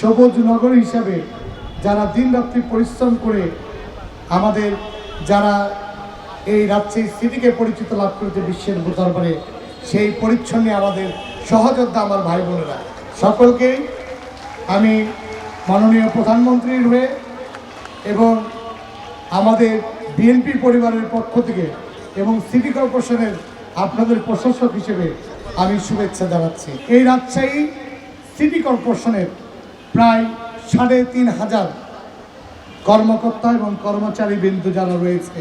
সবুজ নগর হিসাবে যারা দিনরাত্রি পরিশ্রম করে আমাদের যারা এই রাজশাহী সিটিকে পরিচিত লাভ করেছে বিশ্বের দরবারে, সেই পরিচ্ছন্ন আমাদের সহযোদ্ধা আমার ভাই বোনেরা, সকলকেই আমি মাননীয় প্রধানমন্ত্রীর হয়ে এবং আমাদের বিএনপি পরিবারের পক্ষ থেকে এবং সিটি কর্পোরেশনের আপনাদের প্রশাসক হিসেবে আমি শুভেচ্ছা জানাচ্ছি। এই রাজশাহী সিটি কর্পোরেশনের প্রায় ৩৫০০ কর্মকর্তা এবং কর্মচারী বিন্দু যারা রয়েছে,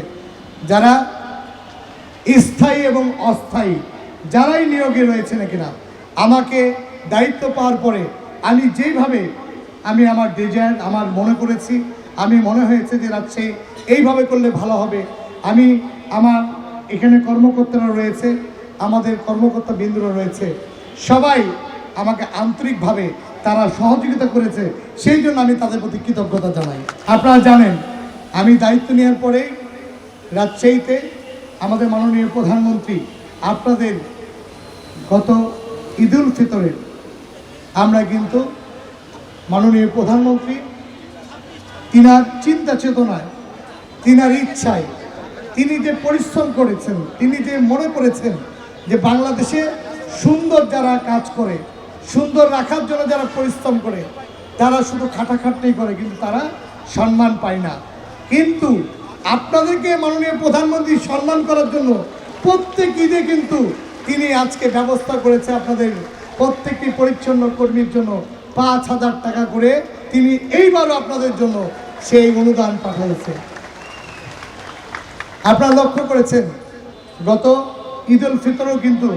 যারা স্থায়ী এবং অস্থায়ী যারাই নিয়োগে রয়েছে না কিনা, আমাকে দায়িত্ব পাওয়ার পরে আমি যেইভাবে আমি আমার ডিজাইন আমার মনে করেছি, আমি মনে হয়েছে যে রাজশাহী এইভাবে করলে ভালো হবে। আমি আমার এখানে কর্মকর্তারা রয়েছে, আমাদের কর্মকর্তা বিন্দুরা রয়েছে, সবাই আমাকে আন্তরিকভাবে তারা সহযোগিতা করেছে, সেই জন্য আমি তাদের প্রতি কৃতজ্ঞতা জানাই। আপনারা জানেন আমি দায়িত্ব নেওয়ার পরেই রাজশাহীতে আমাদের মাননীয় প্রধানমন্ত্রী আপনাদের গত ঈদুল ফিতরে আমরা কিন্তু মাননীয় প্রধানমন্ত্রী তিনার চিন্তা চেতনায়, তিনার ইচ্ছায়, তিনি যে পরিশ্রম করেছেন, তিনি যে মনে করেছেন যে বাংলাদেশে সুন্দর যারা কাজ করে, সুন্দর রাখার জন্য যারা পরিশ্রম করে, তারা শুধু খাটাখাটনি করে কিন্তু তারা সম্মান পায় না। কিন্তু আপনাদেরকে মাননীয় প্রধানমন্ত্রী সম্মান করার জন্য প্রত্যেক ঈদে কিন্তু তিনি আজকে ব্যবস্থা করেছে আপনাদের প্রত্যেকটি পরিচ্ছন্ন কর্মীর জন্য ৫,০০০ টাকা করে তিনি এইবারও আপনাদের জন্য সেই অনুদান পাঠিয়েছে। আপনারা লক্ষ্য করেছেন গত ঈদুল ফিতরেও কিন্তু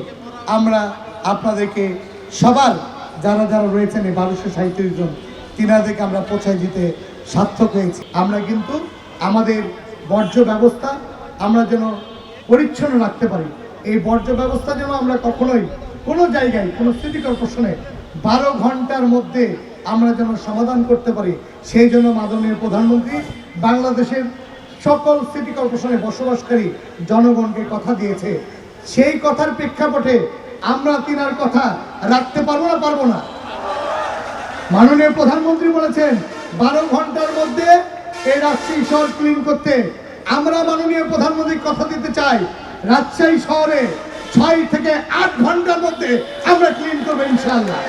আমরা আপনাদেরকে সবার যারা যারা রয়েছেন এই ১২৩৭ জন, তিনাদেরকে আমরা পৌঁছায় দিতে সার্থক হয়েছি। আমরা কিন্তু আমাদের বর্জ্য ব্যবস্থা আমরা যেন পরিচ্ছন্ন রাখতে পারি, এই বর্জ্য ব্যবস্থা যেন আমরা কখনোই কোনো জায়গায় কোনো সিটি কর্পোরেশনে ১২ ঘন্টার মধ্যে আমরা যেন সমাধান করতে পারি, সেই জন্য মাননীয় প্রধানমন্ত্রী বাংলাদেশের সকল সিটি কর্পোরেশনে বসবাসকারী জনগণকে কথা দিয়েছে। সেই কথার প্রেক্ষাপটে আমরা তিনার কথা রাখতে পারবো না? মাননীয় প্রধানমন্ত্রী বলেছেন ১২ ঘন্টার মধ্যে এই রাজশাহী শহর ক্লিন করতে। আমরা মাননীয় প্রধানমন্ত্রী কথা দিতে চাই, রাজশাহী শহরে ৬ থেকে ৮ ঘন্টার মধ্যে আমরা ক্লিন করবো ইনশাআল্লাহ।